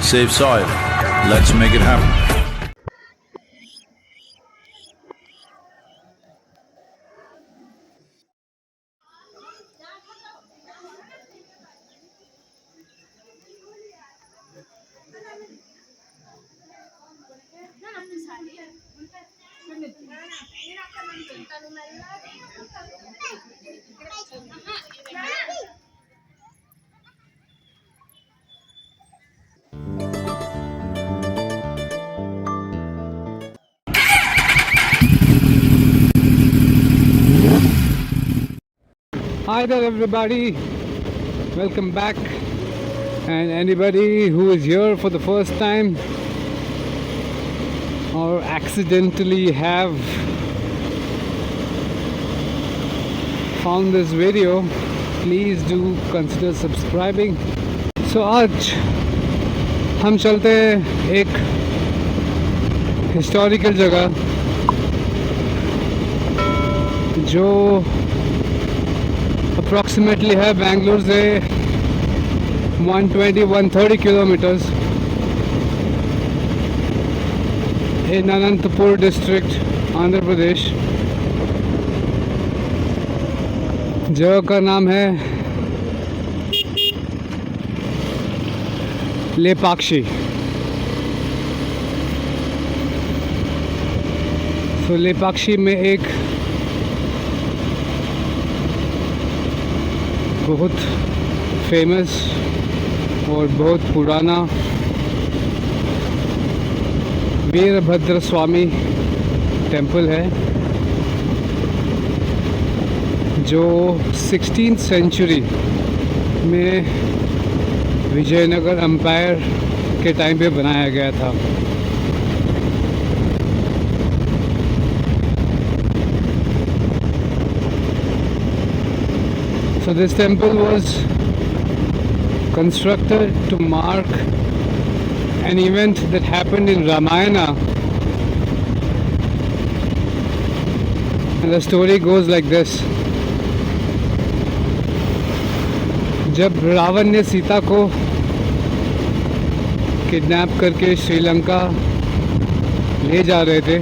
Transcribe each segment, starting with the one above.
save soil. Let's make it happen. Hi there everybody, welcome back, and anybody who is here for the first time or accidentally have found this video, please do consider subscribing. So आज हम चलते हैं एक historical जगह जो approximately है बैंगलोर से 120-130 kilometres in Anantapur district Andhra Pradesh. जगह का नाम है लेपाक्षी। तो लेपाक्षी में एक बहुत फेमस और बहुत पुराना वीरभद्र स्वामी टेम्पल है जो 16th सेंचुरी में विजयनगर एम्पायर के टाइम पे बनाया गया था। So this temple was constructed to mark an event that happened in Ramayana, and the story goes like this. जब रावण ने सीता को किडनैप करके श्रीलंका ले जा रहे थे,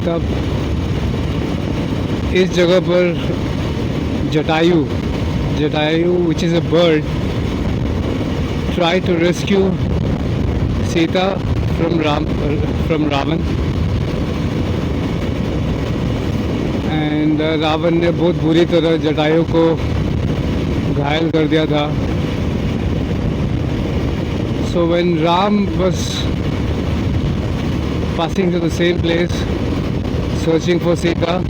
तब इस जगह पर Jatayu which is a bird, tried to rescue Sita from Ravan, and Ravan ने बहुत बुरी तरह जटायु को घायल कर दिया था। So when Ram was passing to the same place searching for Sita,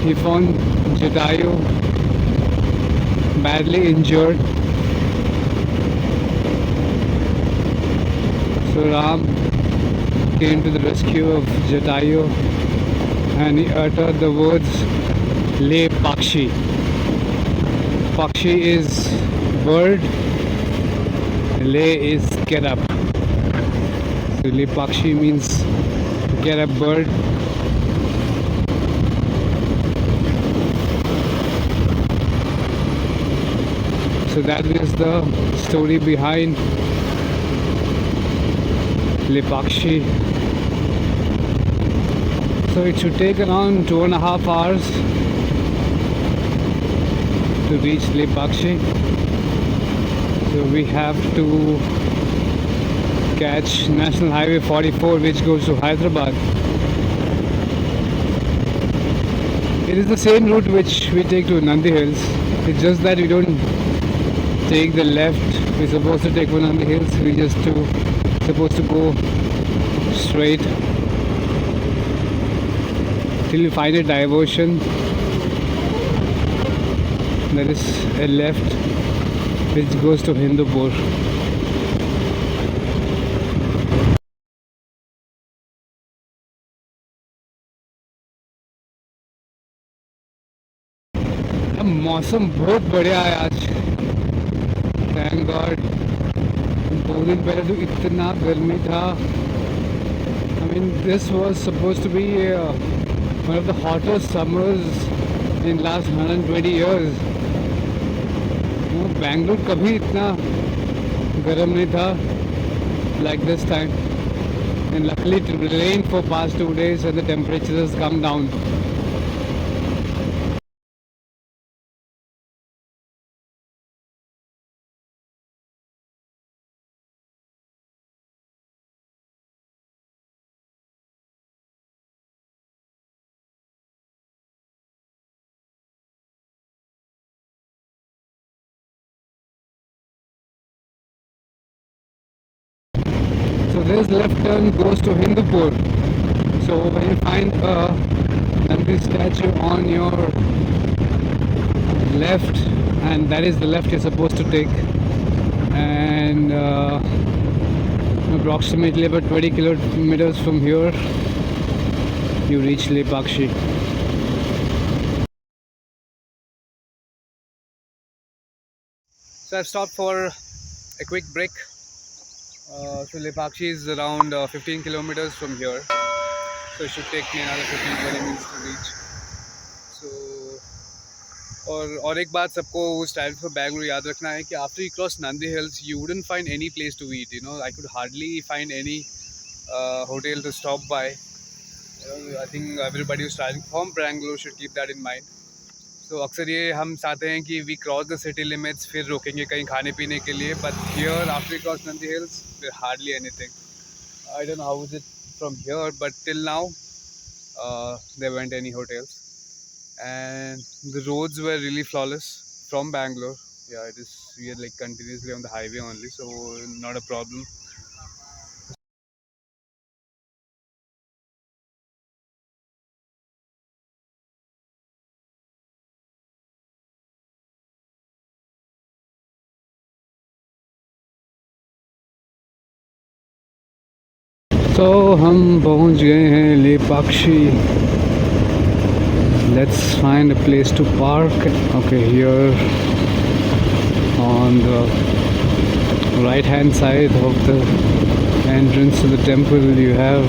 he found Jatayu badly injured. So Ram came to the rescue of Jatayu and he uttered the words Lepakshi. Pakshi is bird, Le is get up. So Lepakshi means get up bird. So that is the story behind Lepakshi. So it should take around 2.5 hours to reach Lepakshi. So we have to catch National Highway 44, which goes to Hyderabad. It is the same route which we take to Nandi Hills. It's just that we don't take the left. We're supposed to take one on the hills. We just supposed to go straight till we find a diversion. There is a left which goes to Hindupur. मौसम बहुत बढ़िया है आज, thank God. 2 दिन पहले तो इतना गर्मी था। I mean, this was supposed to be one of the hottest summers in last 120 years. Bangalore कभी इतना गर्म नहीं था like this time, and luckily it rained for past 2 days and the temperature has come down. So this left turn goes to Hindupur. So when you find a Nandi statue on your left, and that is the left you're supposed to take, and approximately about 20 kilometers from here you reach Lepakshi. So I've stopped for a quick break. So Lepakshi is around 15 kilometers from here, so it should take me another 15-20 minutes to reach. So और एक बात सबको उस time पर बैंगलोर याद रखना है कि after you cross Nandi Hills you wouldn't find any place to eat. I could hardly find any hotel to stop by. I think everybody who's traveling from Bangalore should keep that in mind. तो अक्सर ये हम चाहते हैं कि we cross the city limits फिर रोकेंगे कहीं खाने पीने के लिए, but here after cross Nandi hills there hardly anything. I don't know how is it from here, but till now there weren't any hotels and the roads were really flawless from Bangalore. Yeah, it is, we are like continuously on the highway only, so not a problem. तो हम पहुंच गए हैं Lepakshi. Let's find a place to park. Okay, here on the right hand side of the entrance to the temple you have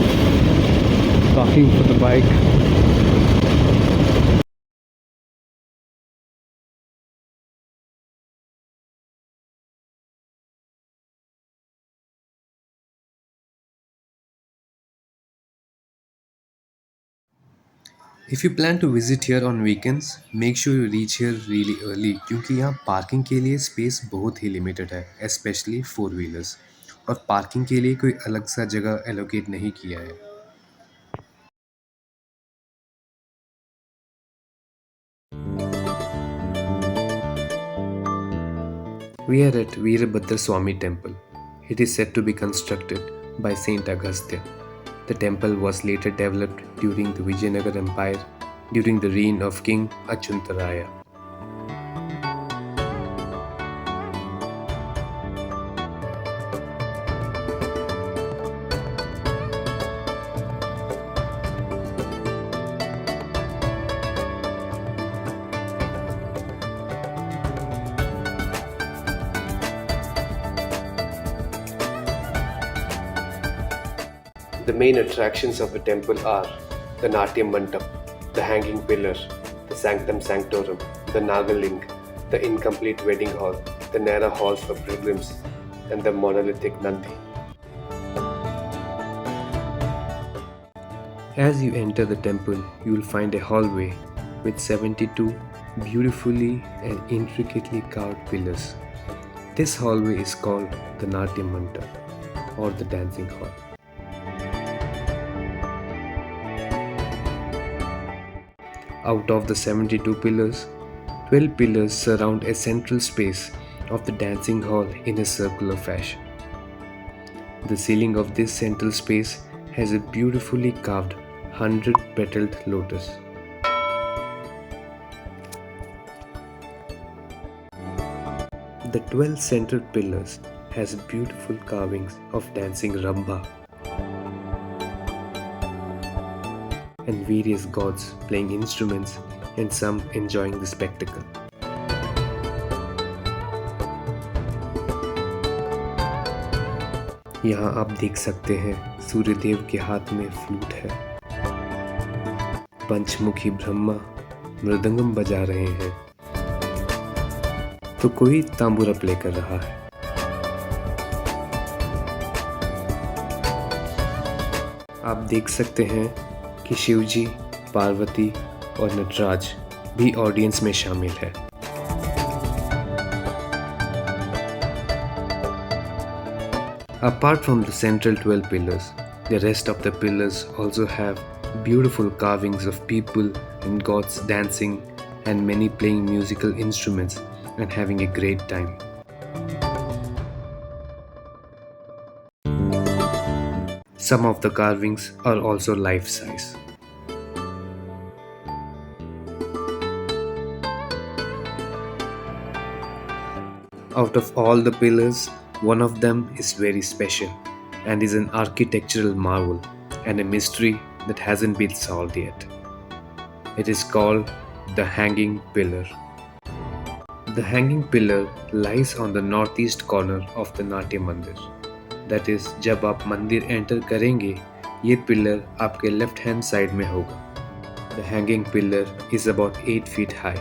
parking for the bike. If you plan to visit here on weekends, make sure you reach here really early क्योंकि यहाँ parking के लिए space बहुत ही limited है, specially four wheelers, और parking के लिए कोई अलग सा जगह एलोकेट नहीं किया है. We are at Virabhadra Swami temple. It is said to be constructed by Saint Agastya. The temple was later developed during the Vijayanagara Empire during the reign of King Achuntaraya. The main attractions of the temple are the Natyam Mandap, the hanging pillar, the Sanctum Sanctorum, the Nagaling, the incomplete wedding hall, the Nara hall for pilgrims, and the Monolithic Nandi. As you enter the temple, you will find a hallway with 72 beautifully and intricately carved pillars. This hallway is called the Natyam Mandap or the dancing hall. Out of the 72 pillars, 12 pillars surround a central space of the dancing hall in a circular fashion. The ceiling of this central space has a beautifully carved 100-petaled lotus. The 12 centered pillars has beautiful carvings of dancing Rambha and various gods playing instruments and some enjoying the spectacle. यहाँ आप देख सकते हैं सूर्यदेव के हाथ में flute है. पंचमुखी ब्रह्मा मृदंगम बजा रहे हैं. तो कोई तांबूरा प्ले कर रहा है। आप देख सकते हैं कि शिवजी, पार्वती और नटराज भी ऑडियंस में शामिल है। Apart from the central 12 pillars, the rest of the pillars also have beautiful carvings of people and gods dancing and many playing musical instruments and having a great time. Some of the carvings are also life-size. Out of all the pillars, one of them is very special and is an architectural marvel and a mystery that hasn't been solved yet. It is called the Hanging Pillar. The Hanging Pillar lies on the northeast corner of the Natya Mandir. That is, जब आप मंदिर enter करेंगे, ये pillar आपके left hand side में होगा. The hanging pillar is about 8 feet high.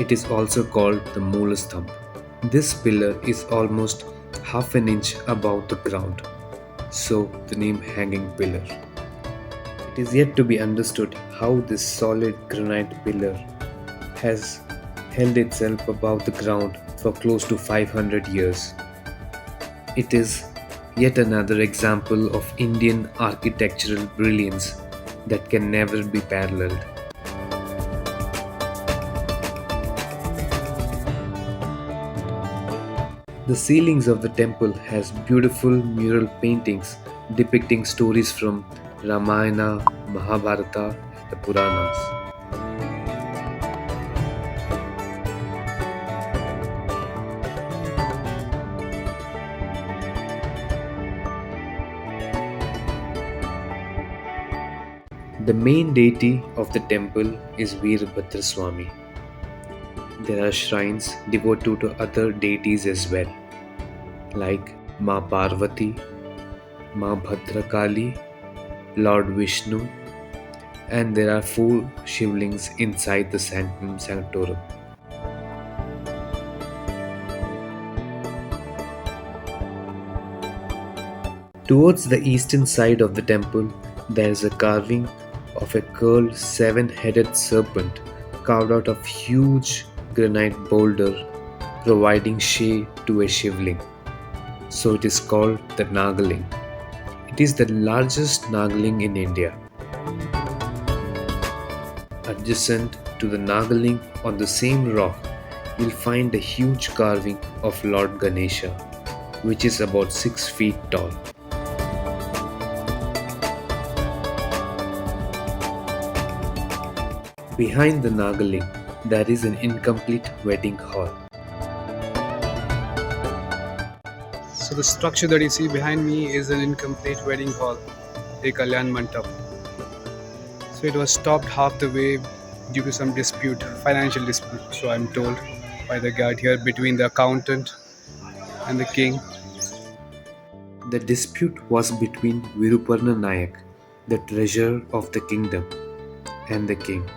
It is also called the Moolastham. This pillar is almost half an inch above the ground, so the name Hanging Pillar. It is yet to be understood how this solid granite pillar has held itself above the ground for close to 500 years. It is yet another example of Indian architectural brilliance that can never be paralleled. The ceilings of the temple has beautiful mural paintings depicting stories from Ramayana, Mahabharata, and the Puranas. The main deity of the temple is Veerabhadra Swami. There are shrines devoted to other deities as well, like Ma Parvati, Ma Bhadrakali, Lord Vishnu, and there are 4 shivlings inside the sanctum sanctorum. Towards the eastern side of the temple, there is a carving of a curled 7-headed serpent carved out of huge granite boulder, providing shade to a shivling. So it is called the Nagaling. It is the largest Nagaling in India. Adjacent to the Nagaling on the same rock, you'll find a huge carving of Lord Ganesha, which is about 6 feet tall. Behind the Nagaling, there is an incomplete wedding hall. So the structure that you see behind me is an incomplete wedding hall, a Kalyan Mandap. So it was stopped half the way due to some dispute, financial dispute, so I'm told by the guard here, between the accountant and the king. The dispute was between Virabhadra Nayak, the treasurer of the kingdom, and the king.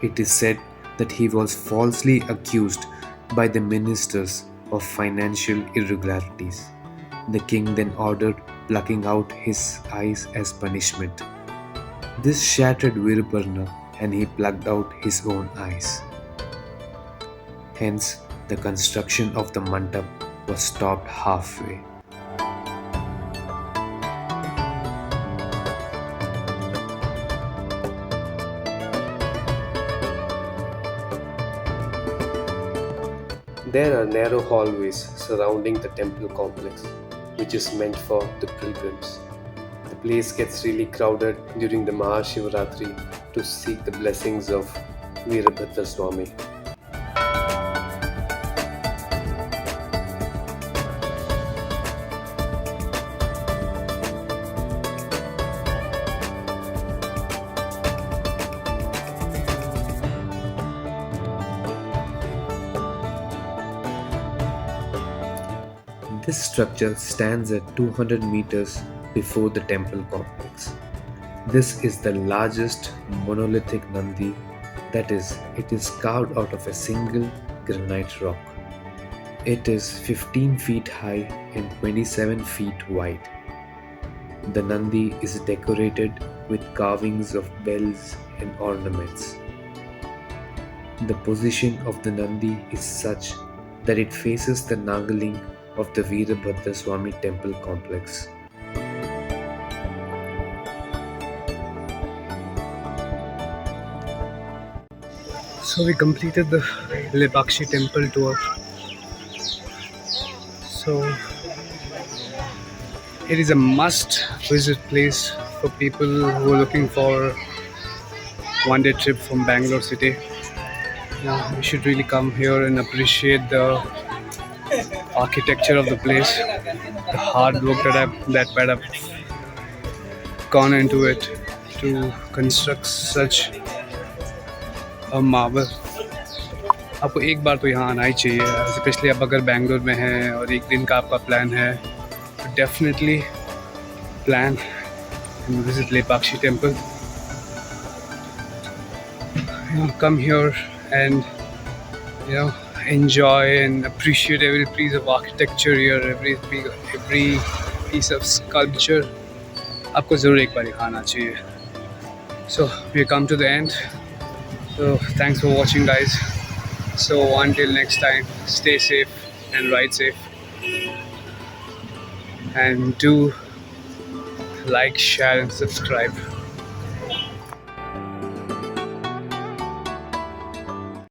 It is said that he was falsely accused by the ministers of financial irregularities. The king then ordered plucking out his eyes as punishment. This shattered Virabhadra and he plucked out his own eyes. Hence, the construction of the mandap was stopped halfway. There are narrow hallways surrounding the temple complex, which is meant for the pilgrims. The place gets really crowded during the Mahashivratri to seek the blessings of Veerabhadra Swami. This structure stands at 200 meters before the temple complex. This is the largest monolithic Nandi, that is, it is carved out of a single granite rock. It is 15 feet high and 27 feet wide. The Nandi is decorated with carvings of bells and ornaments. The position of the Nandi is such that it faces the Nagaling of the Veerabhadra Swami temple complex. So we completed the Lepakshi temple tour. So it is a must visit place for people who are looking for one day trip from Bangalore city. Yeah, we should really come here and appreciate the architecture of the place, the hard work that might have gone into it to construct such a marvel. आपको एक बार तो यहाँ आना ही चाहिए, specially आप अगर बेंगलोर में हैं और एक दिन का आपका प्लान है तो definitely plan and visit Lepakshi temple. Come here and enjoy and appreciate every piece of architecture here, every piece of sculpture. आपको ज़रूर एक बार यहाँ आना चाहिए. So we come to the end. So thanks for watching, guys. So until next time, stay safe and ride safe. And do like, share and subscribe.